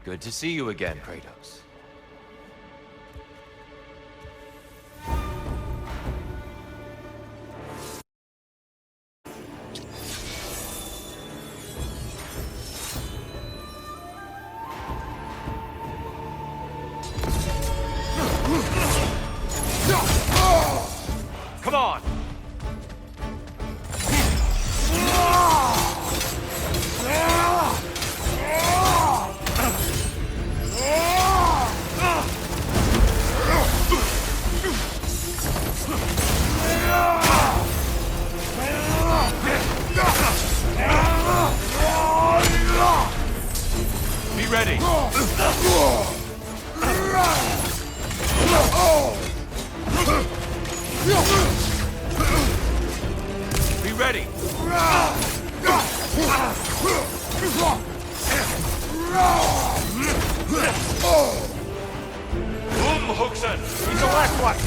Good to see you again, Kratos. Come on! Be ready! Be ready! Hookson! He's the last one!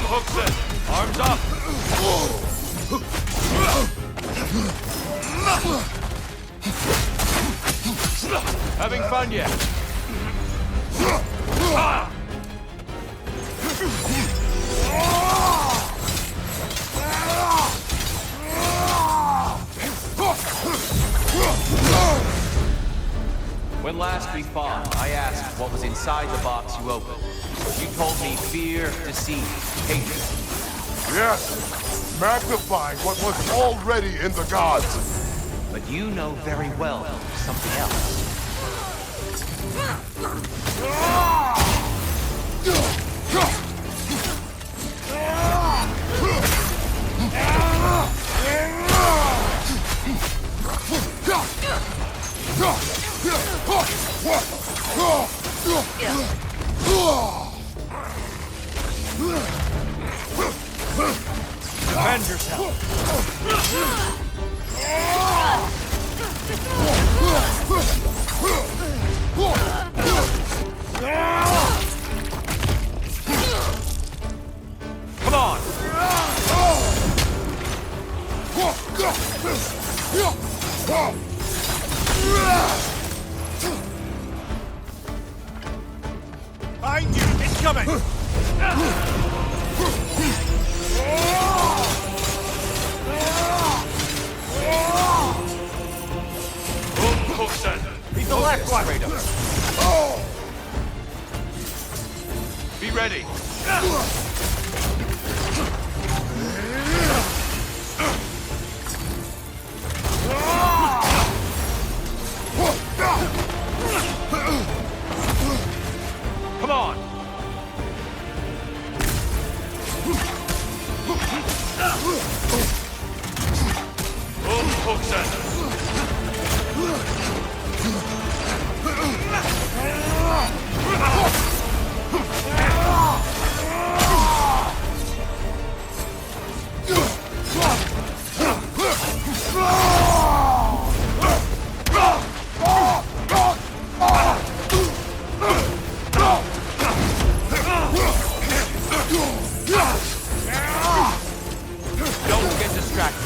Hookson! Arms up! Having fun yet? When last we fought, I asked what was inside the box you opened. You told me fear, deceit, hatred. Yes, magnifying what was already in the gods. But you know very well something else. Defend yourself! Come on! Behind you! It's coming! He's the last one! Be ready! Come on! Don't get distracted.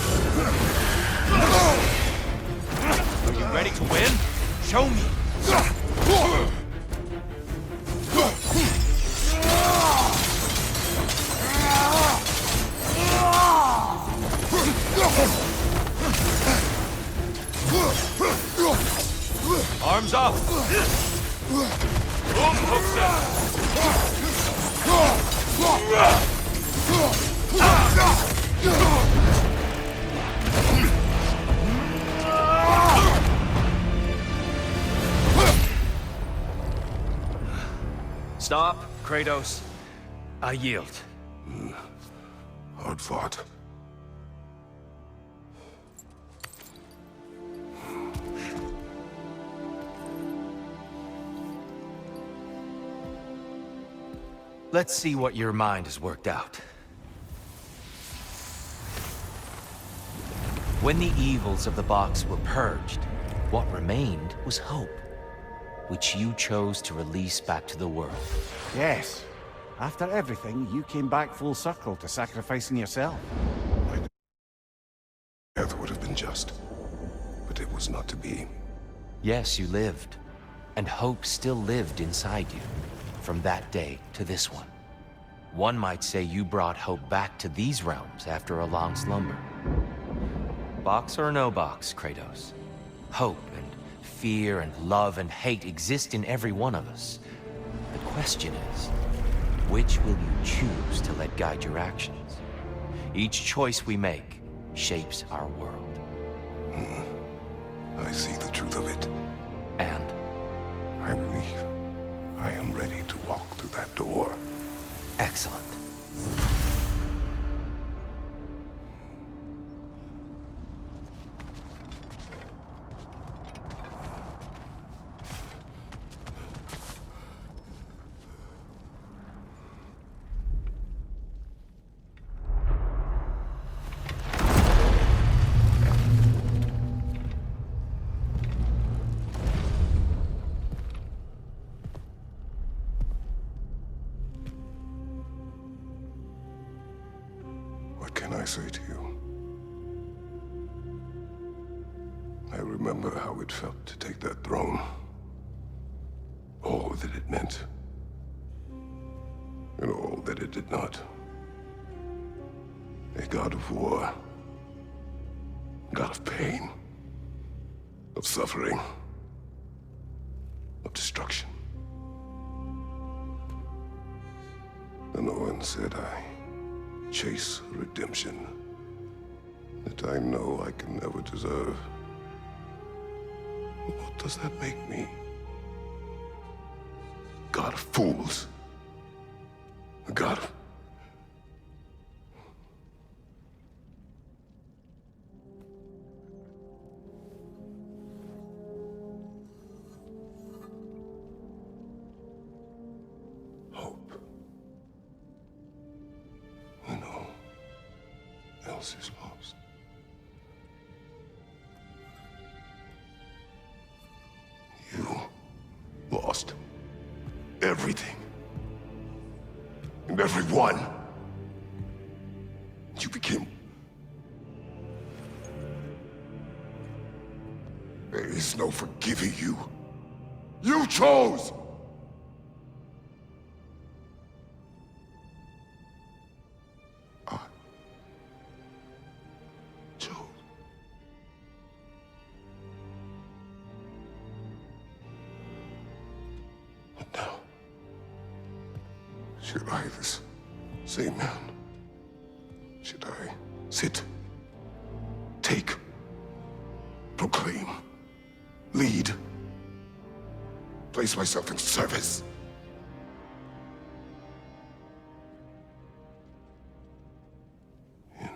Are you ready to win? Show me. Arms up. Stop, Kratos. I yield. Hard fought. Let's see what your mind has worked out. When the evils of the box were purged, what remained was hope, which you chose to release back to the world. Yes. After everything, you came back full circle to sacrificing yourself. Death would have been just, but it was not to be. Yes, you lived, and hope still lived inside you, from that day to this one. One might say you brought hope back to these realms after a long slumber. Box or no box, Kratos. Hope and fear and love and hate exist in every one of us. The question is, which will you choose to let guide your actions? Each choice we make shapes our world. I see the truth of it. And I believe I am ready to walk through that door. excellent. What can I say to you? I remember how it felt to take that throne. All that it meant. And all that it did not. A god of war. God of pain. Of suffering. Of destruction. And the one said I chase redemption that I know I can never deserve. What does that make me? God of fools. A god of... hope. When all else is lost. You lost everything. And everyone. You became... There is no forgiving you. You chose! I chose. But now, should I, this same man, should I sit, take, proclaim, lead, place myself in service? In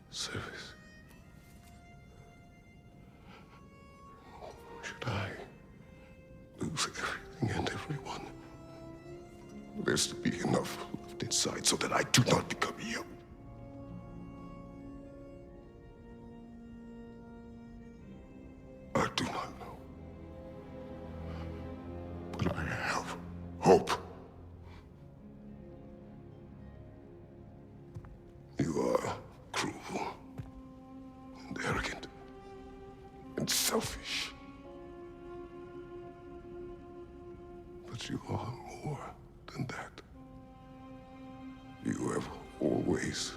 service? Should I lose everything and everyone? There's to be enough left inside so that I do not become you. I do not know. But I have hope. You are cruel and arrogant and selfish. But you are more than that. You have always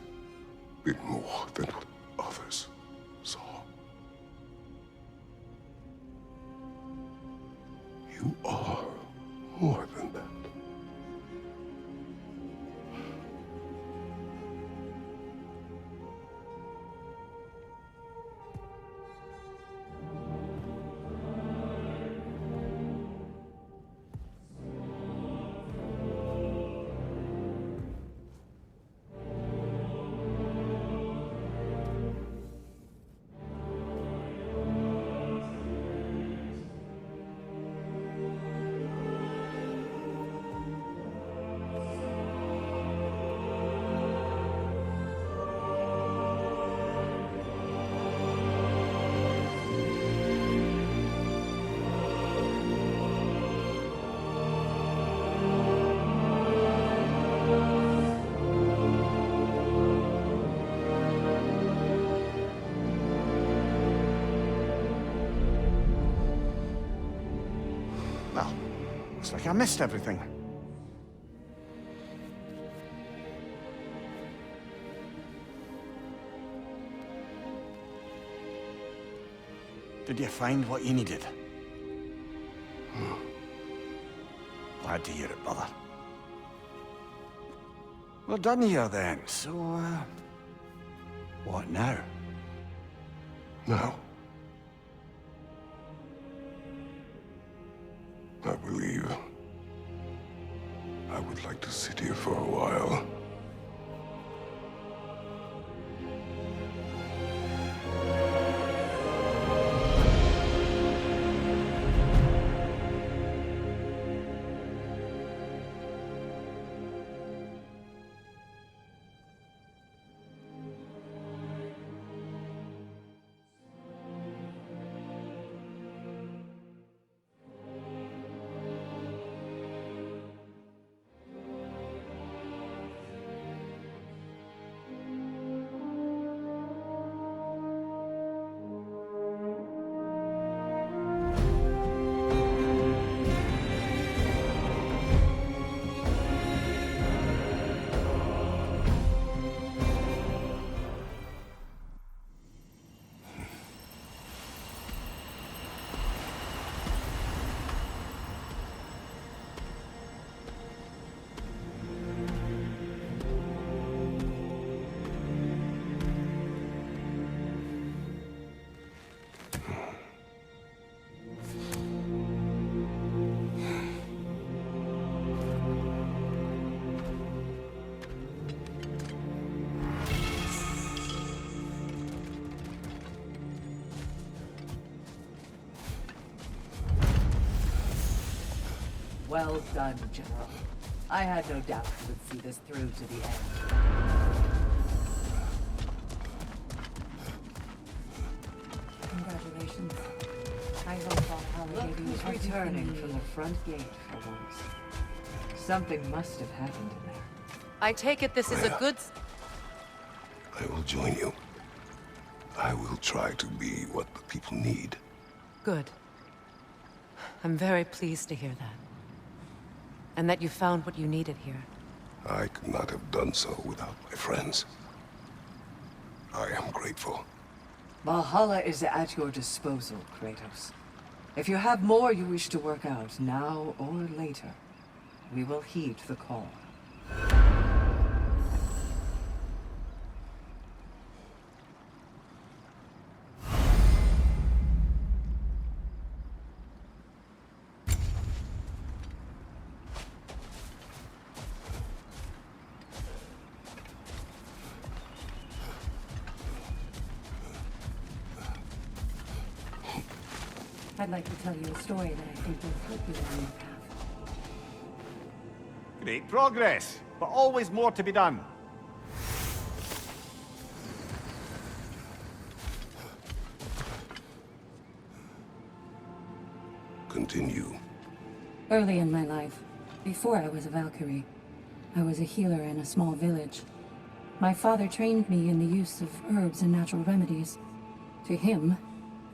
been more than what others saw. You are more than that. Looks like I missed everything. Did you find what you needed? Glad to hear it, brother. We're done here then, so, what now? Now, I believe I would like to sit here for a while. Well done, General. I had no doubt you would see this through to the end. Congratulations. I hope Valhalla Look gave you who's everything returning you from the need. front gate for once. Something must have happened in there. I take it this is a good... I will join you. I will try to be what the people need. Good. I'm very pleased to hear that. And that you found what you needed here. I could not have done so without my friends. I am grateful. Valhalla is at your disposal, Kratos. If you have more you wish to work out, now or later, we will heed the call. I'd like to tell you a story that I think will help you on your path. Great progress, but always more to be done. Continue. Early in my life, before I was a Valkyrie, I was a healer in a small village. My father trained me in the use of herbs and natural remedies. To him,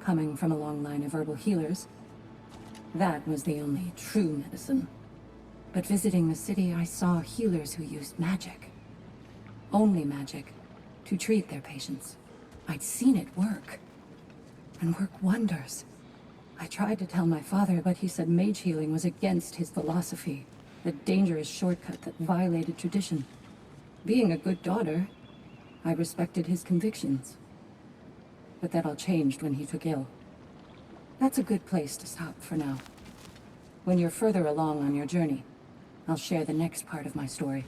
coming from a long line of herbal healers, that was the only true medicine. But visiting the city, I saw healers who used magic. Only magic, to treat their patients. I'd seen it work. And work wonders. I tried to tell my father, but he said mage healing was against his philosophy, a dangerous shortcut that violated tradition. Being a good daughter, I respected his convictions. But that all changed when he took ill. That's a good place to stop for now. When you're further along on your journey, I'll share the next part of my story.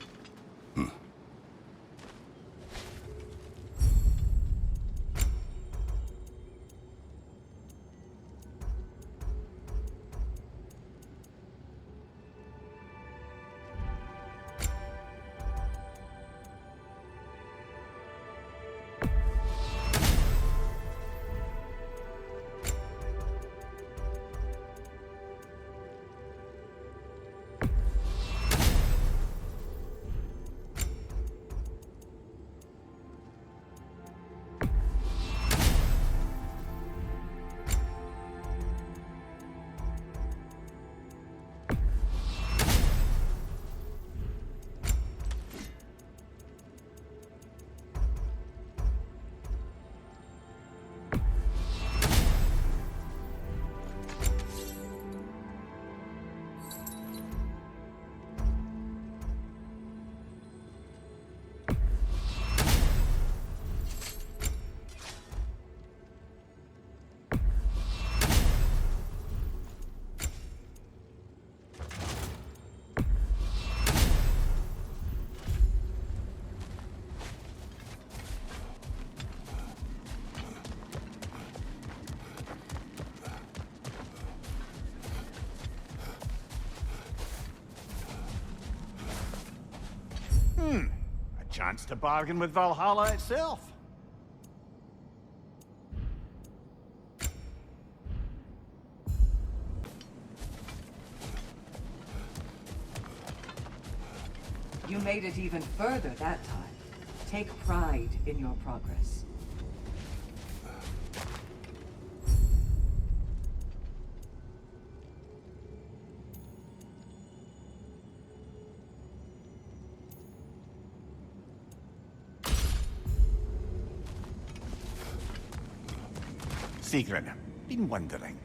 A chance to bargain with Valhalla itself. You made it even further that time. Take pride in your progress. Sigrun, been wondering.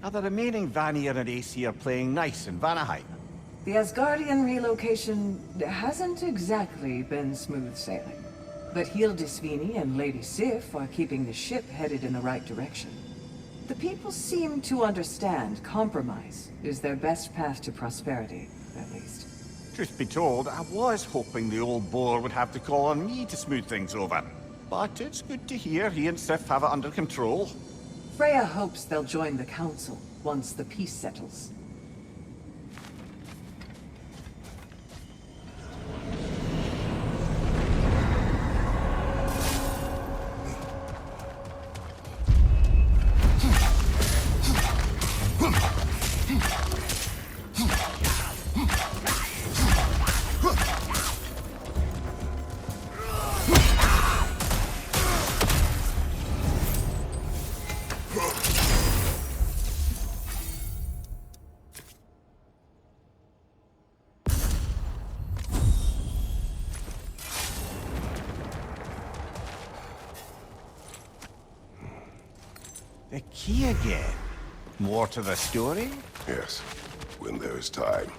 Are the remaining Vanir and Aesir playing nice in Vanaheim? The Asgardian relocation hasn't exactly been smooth sailing. But Hildisvini and Lady Sif are keeping the ship headed in the right direction. The people seem to understand compromise is their best path to prosperity, at least. Truth be told, I was hoping the old boar would have to call on me to smooth things over. But it's good to hear he and Sif have it under control. Freya hopes they'll join the council once the peace settles. The key again. More to the story? Yes, when there is time.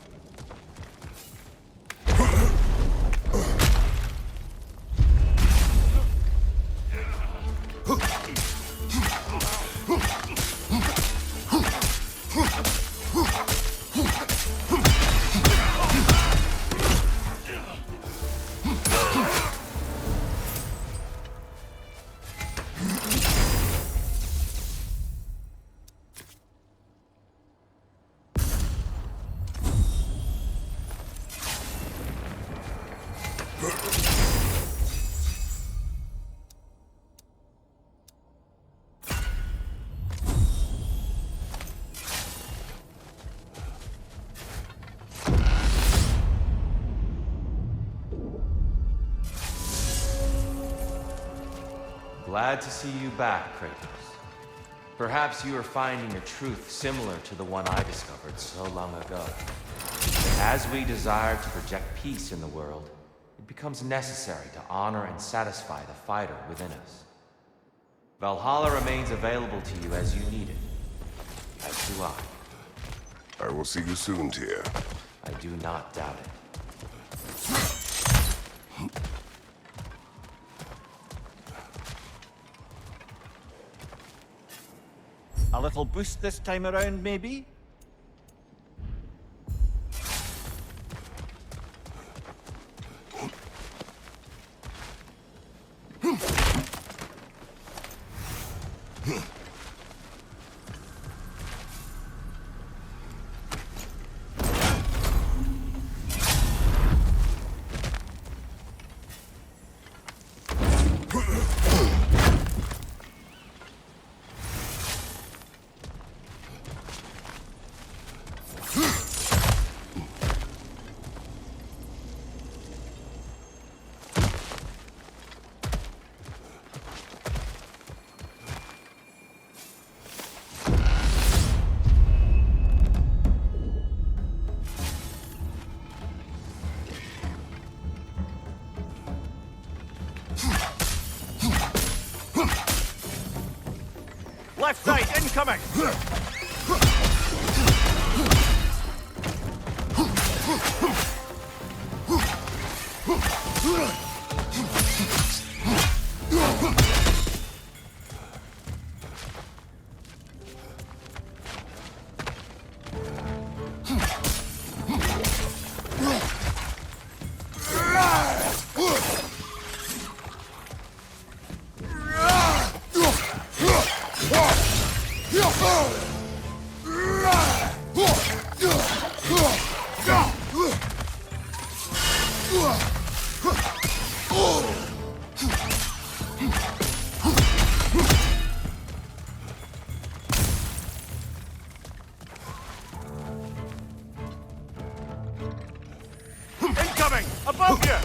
Glad to see you back, Kratos. Perhaps you are finding a truth similar to the one I discovered so long ago. As we desire to project peace in the world, it becomes necessary to honor and satisfy the fighter within us. Valhalla remains available to you as you need it, as do I. I will see you soon, Tyr. I do not doubt it. A little boost this time around, maybe? Left side, incoming! Above you!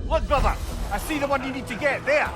Look, brother! I see the one you need to get there!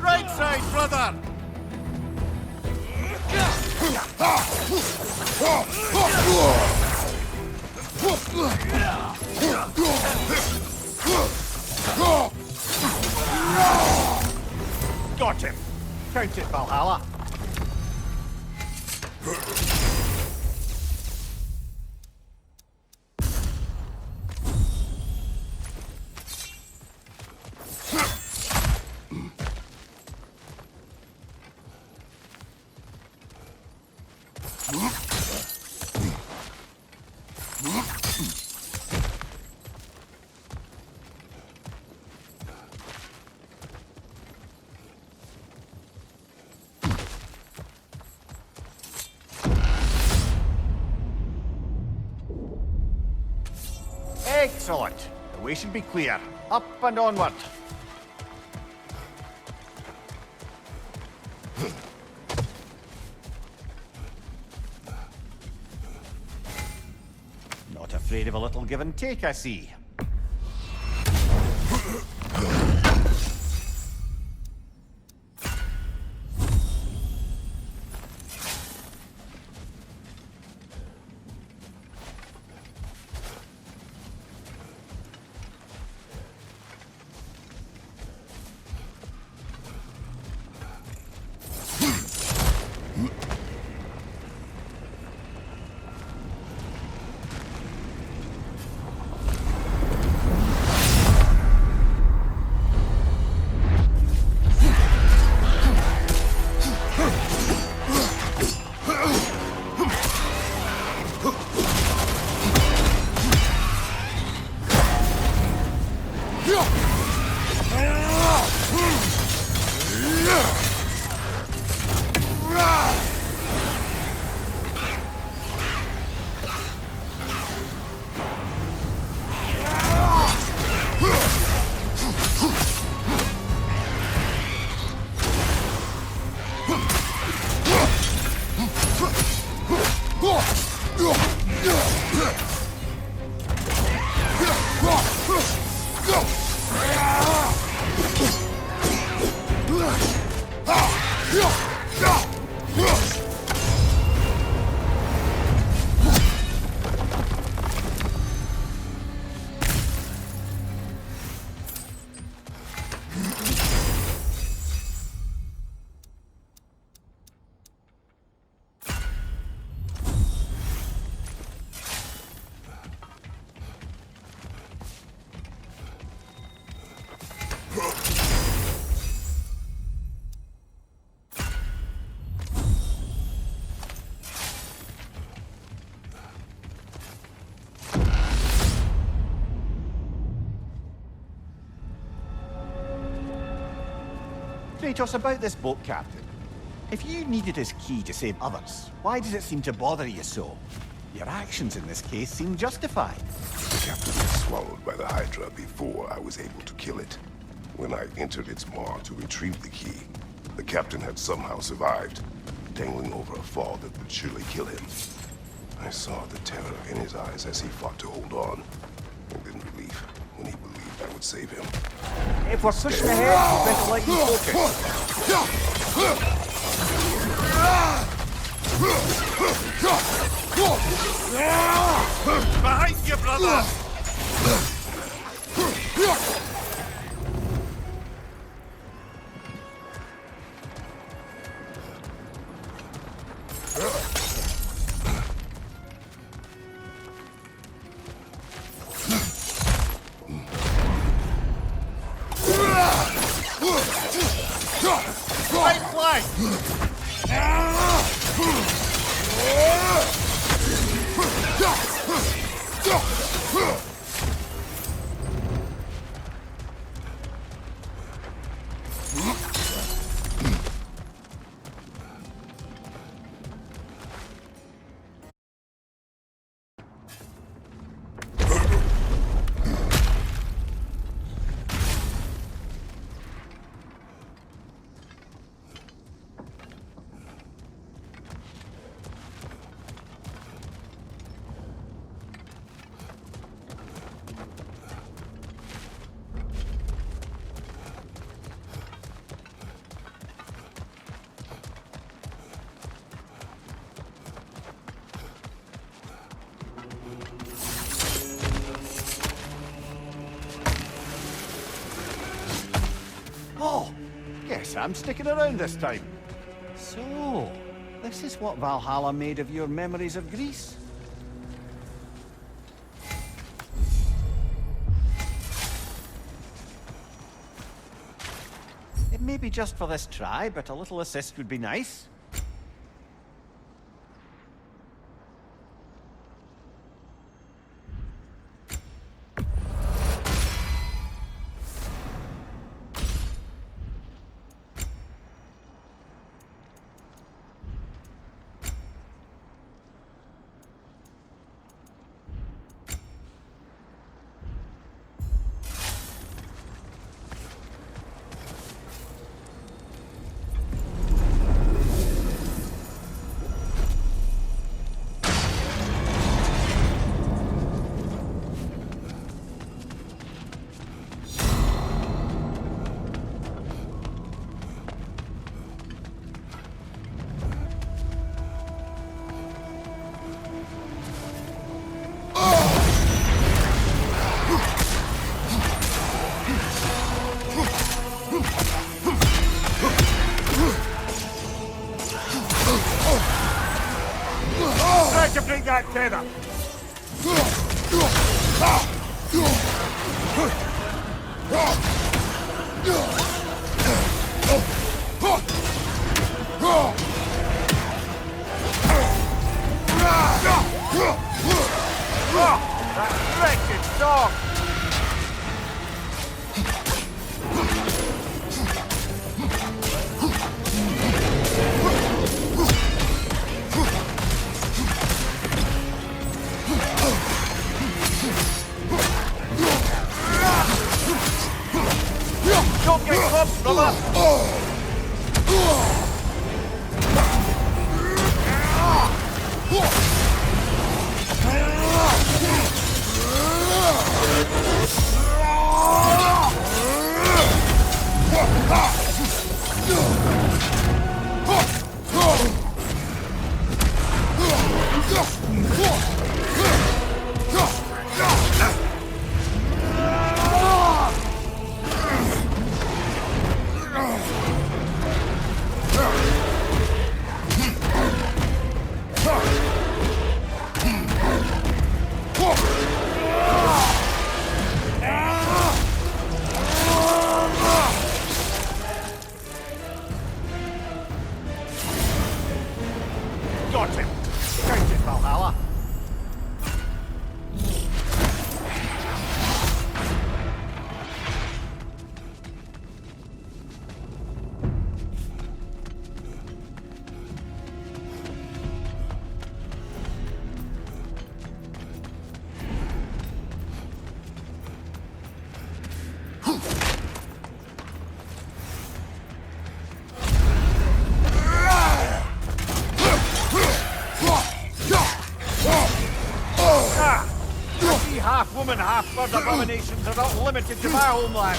Right side, brother! Got him! Count it, Valhalla! Excellent. The way should be clear. Up and onward. Not afraid of a little give and take, I see. Kratos, about this boat captain. If you needed his key to save others, why does it seem to bother you so? Your actions in this case seem justified. The captain was swallowed by the Hydra before I was able to kill it. When I entered its maw to retrieve the key, the captain had somehow survived, dangling over a fall that would surely kill him. I saw the terror in his eyes as he fought to hold on, and then relief when he believed I would save him. If we're pushing ahead, we better let you focus. Behind you, brother! Right flank! Oh, guess I'm sticking around this time. So, this is what Valhalla made of your memories of Greece? It may be just for this try, but a little assist would be nice. Try to break that tether! That wretched dog! Don't get close, brother! We half-woman, half-bird abominations are not limited to my homeland.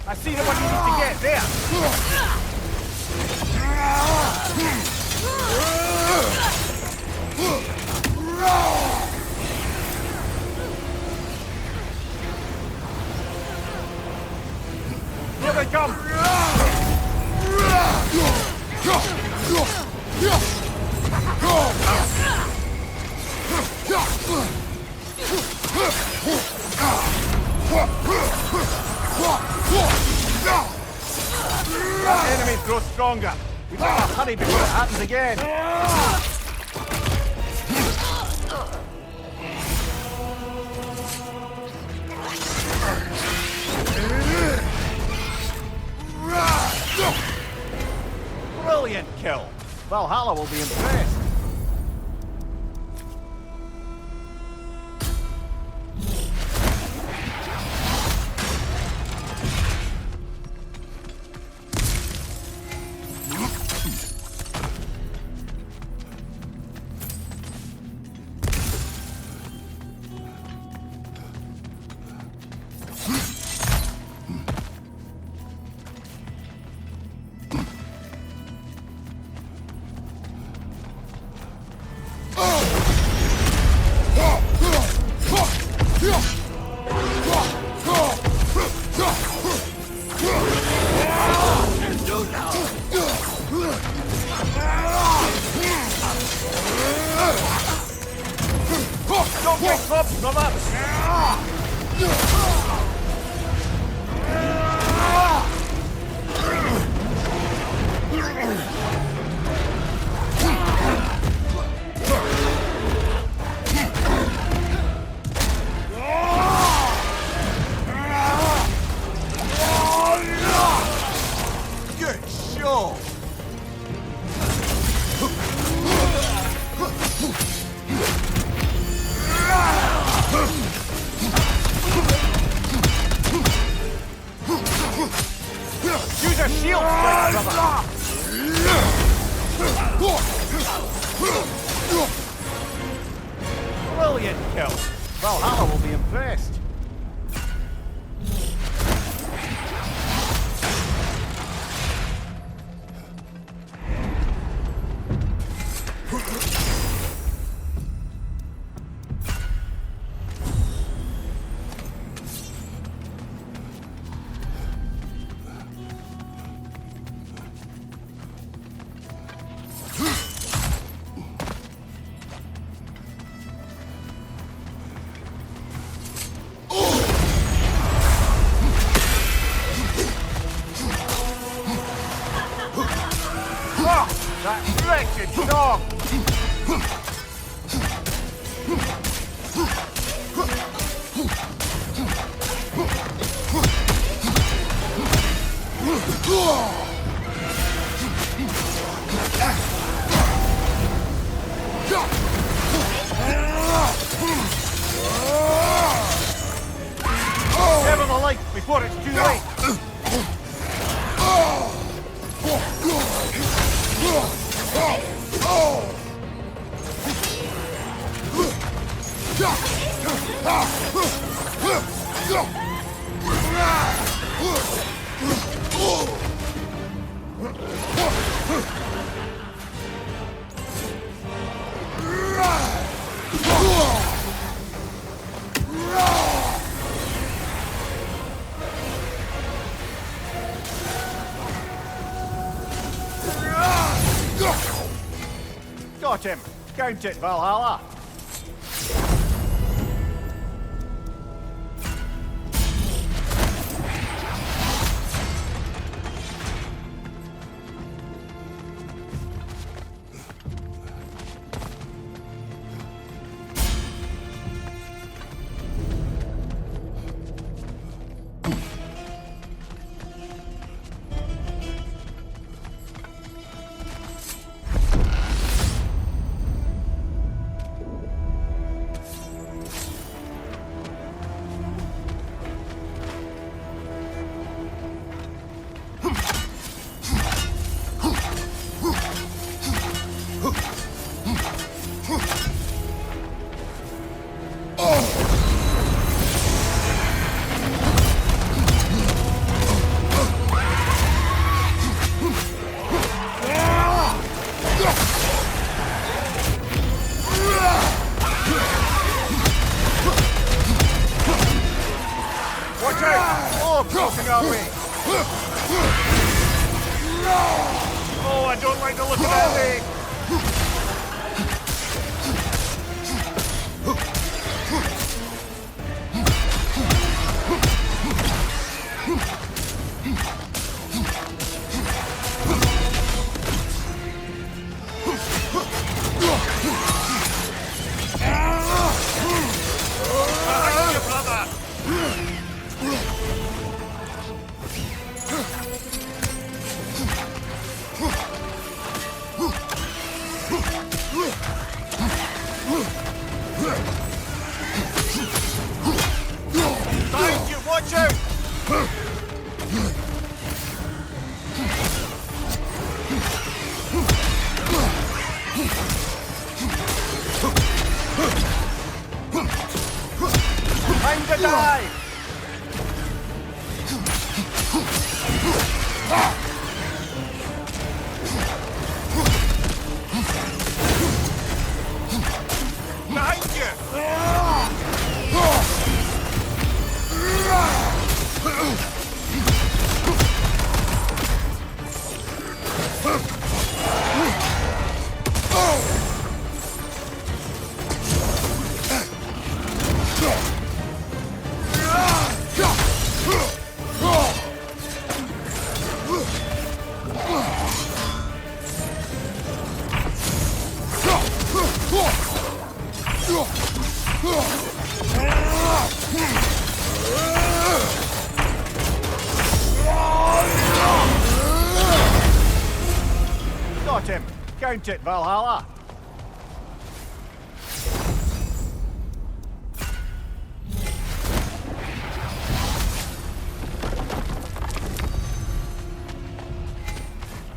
I see the one you need to get there. Here they come. That enemy grows stronger. We better hurry before it happens again. Brilliant kill. Valhalla will be impressed. Don't get clubbed, brother! Good show! Use a shield strike, brother! Brilliant kill! Valhalla will be impressed. That wretched dog! Give him a light before it's too late! Got him! Count it, Valhalla! Watch out! Oh, crossing our way! Oh, I don't like the look of that thing! Behind you, watch out! Time to die! Behind you! Got him! Count it, Valhalla!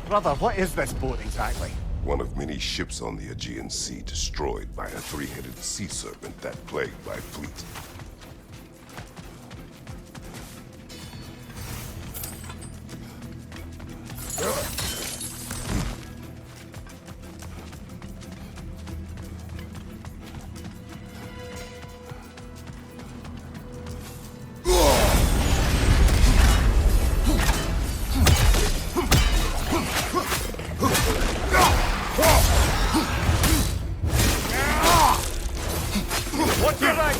Brother, what is this boat exactly? One of many ships on the Aegean Sea destroyed by a three-headed sea serpent that plagued my fleet. What's your right?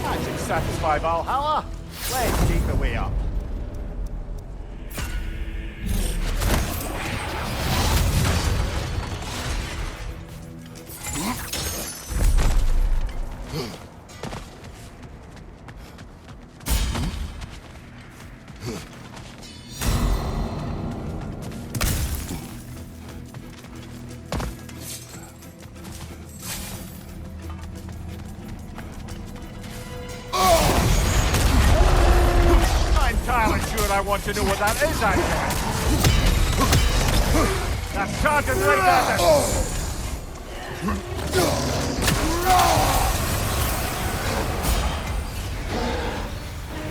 That should satisfy Valhalla. Let's take the way up. I want to know what that is, actually. That's charging right at us.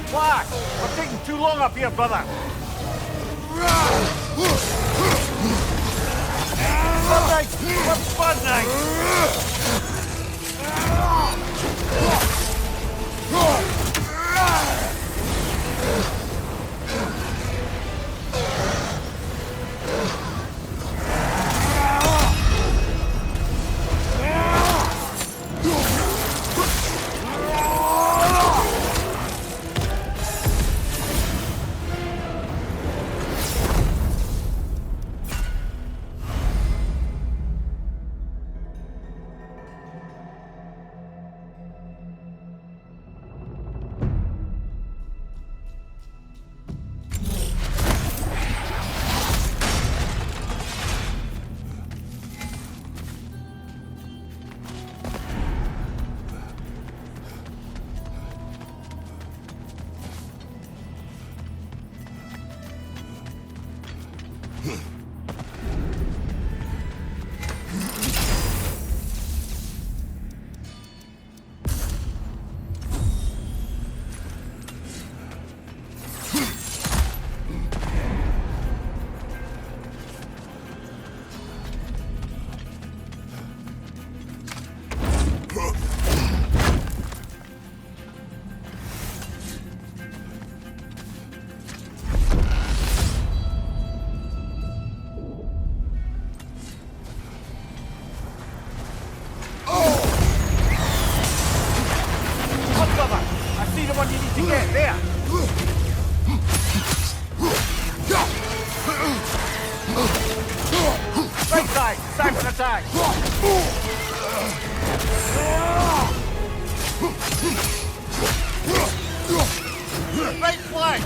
Flash! We're taking too long up here, brother. We're burning! see the one you need to get there. Right side, time for an attack. Right flank.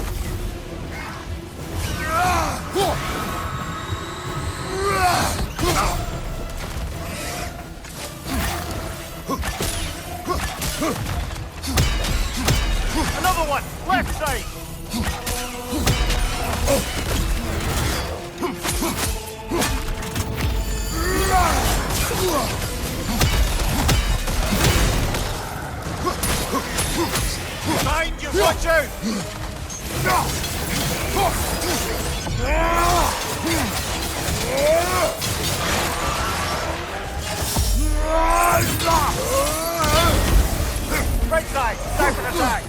Another one, left side. Behind you, watch out! Right side, time for an attack!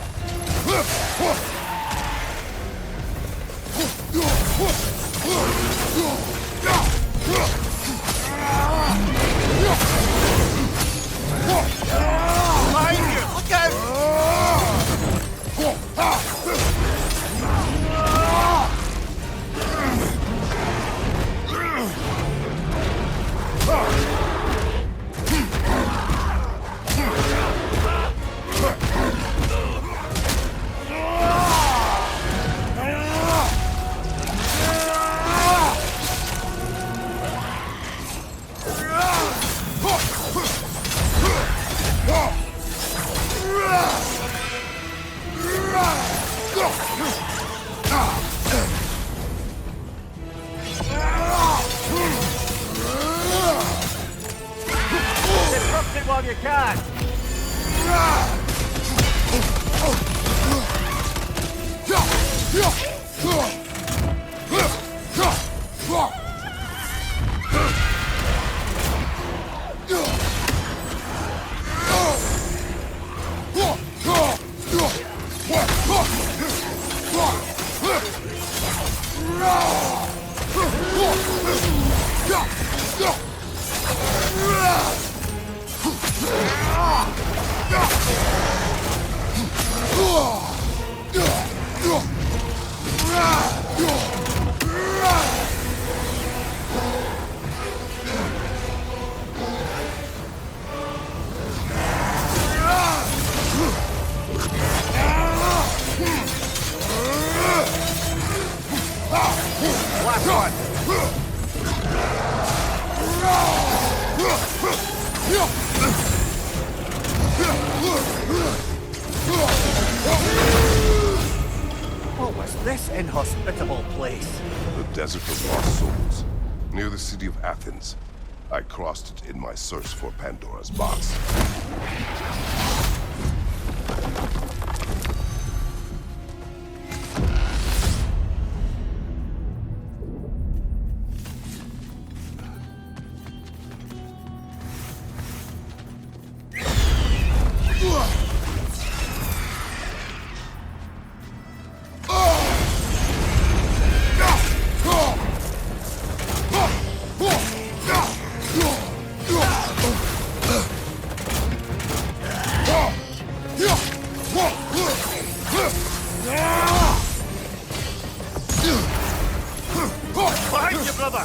Behind you, look out! Disrupt it while you can! Last one! What was this inhospitable place? The Desert of Lost Souls, near the city of Athens. I crossed it in my search for Pandora's box. Behind you, brother!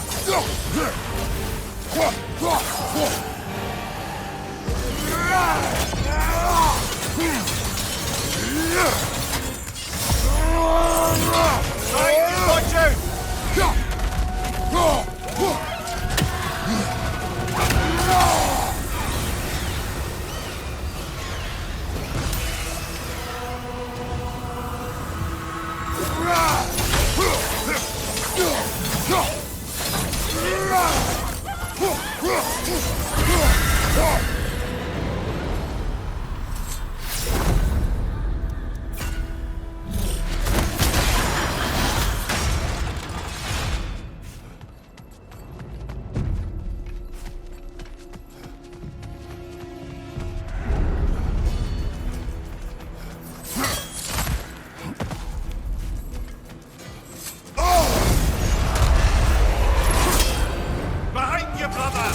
Behind you, watch out! Behind you, brother!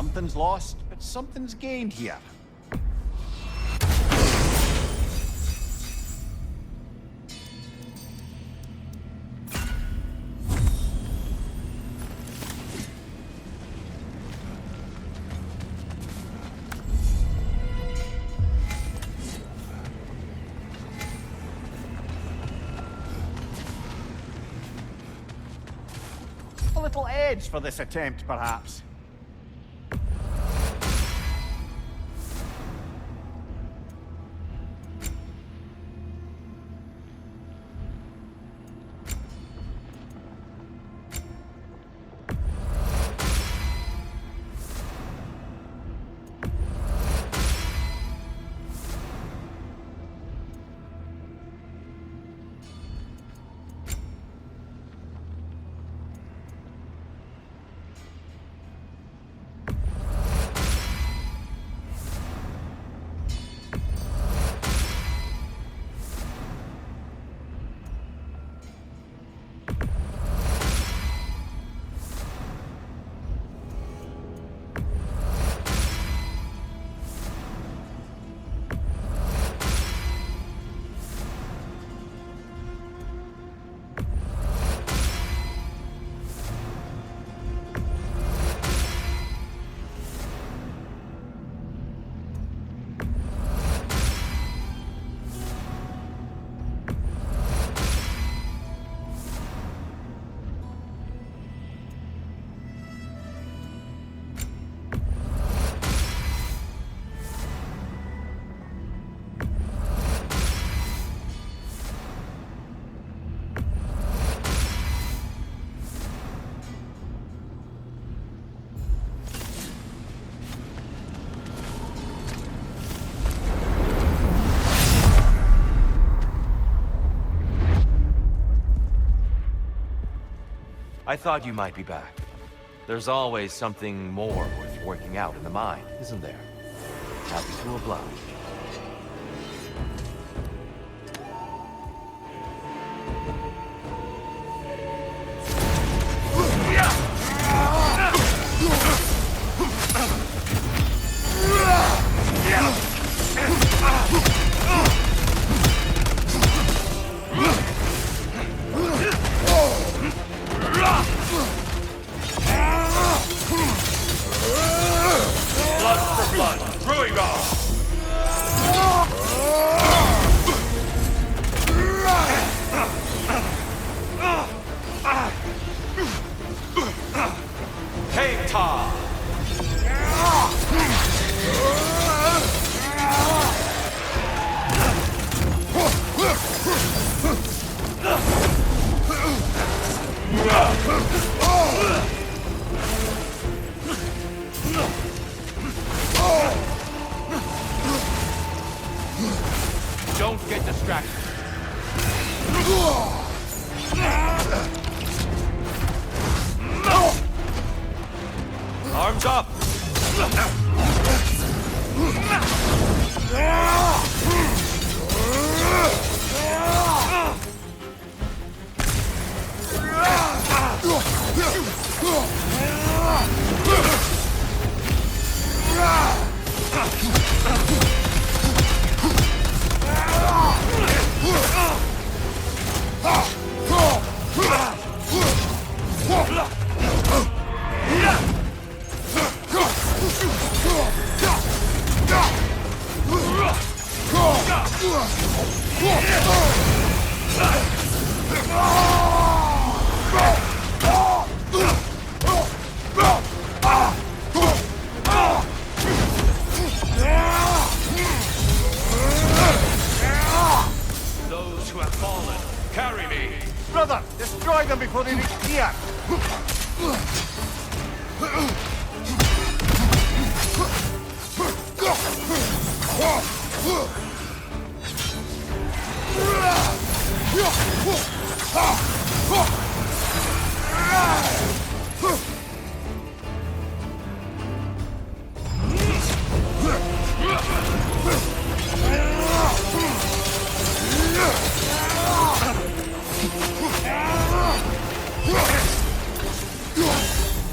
something's lost, but something's gained here. A little edge for this attempt, perhaps. I thought you might be back. There's always something more worth working out in the mind, isn't there? Happy to oblige. Don't get distracted. Arms up! Those who have fallen, carry me! Brother, destroy them before they reach here!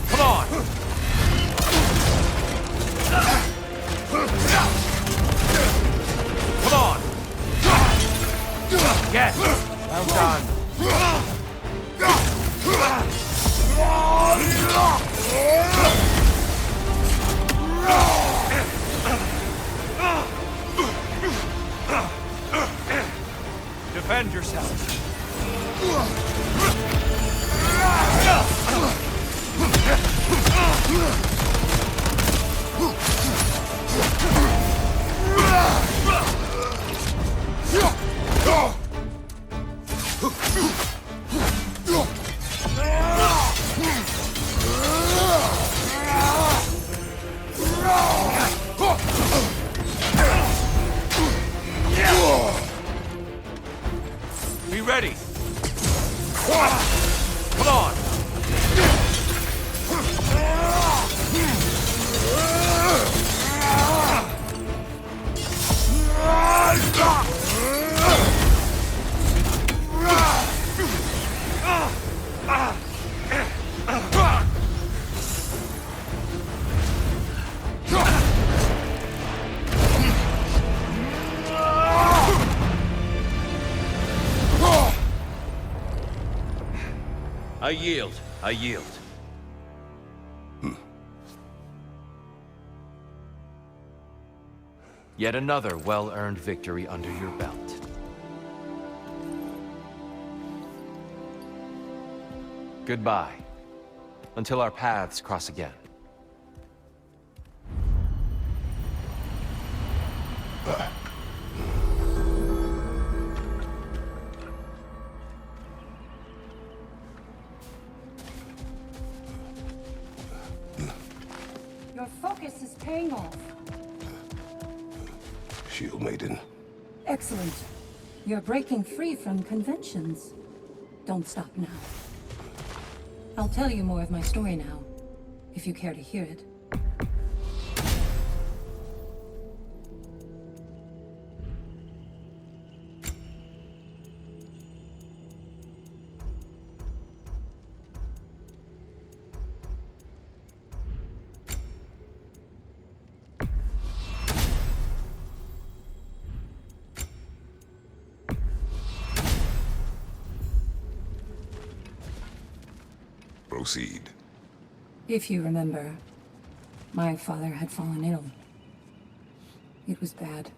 Come on! Defend yourself. Be ready. Come on. I yield. I yield. Yet another well-earned victory under your belt. Goodbye. Until our paths cross again. Your focus is paying off. Shield Maiden. Excellent. You're breaking free from conventions. Don't stop now. I'll tell you more of my story now, if you care to hear it. Proceed. If you remember, my father had fallen ill. It was bad.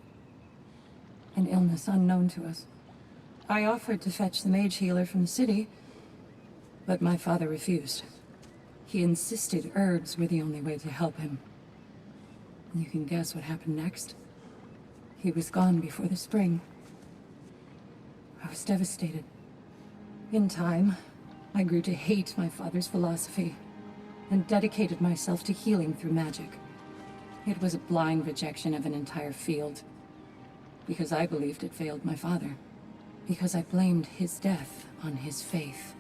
An illness unknown to us. I offered to fetch the mage healer from the city, but my father refused. He insisted herbs were the only way to help him. You can guess what happened next. He was gone before the spring. I was devastated. In time, I grew to hate my father's philosophy, and dedicated myself to healing through magic. It was a blind rejection of an entire field, because I believed it failed my father, because I blamed his death on his faith.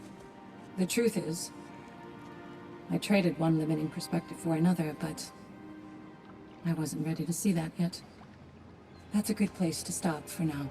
The truth is, I traded one limiting perspective for another, but I wasn't ready to see that yet. That's a good place to stop for now.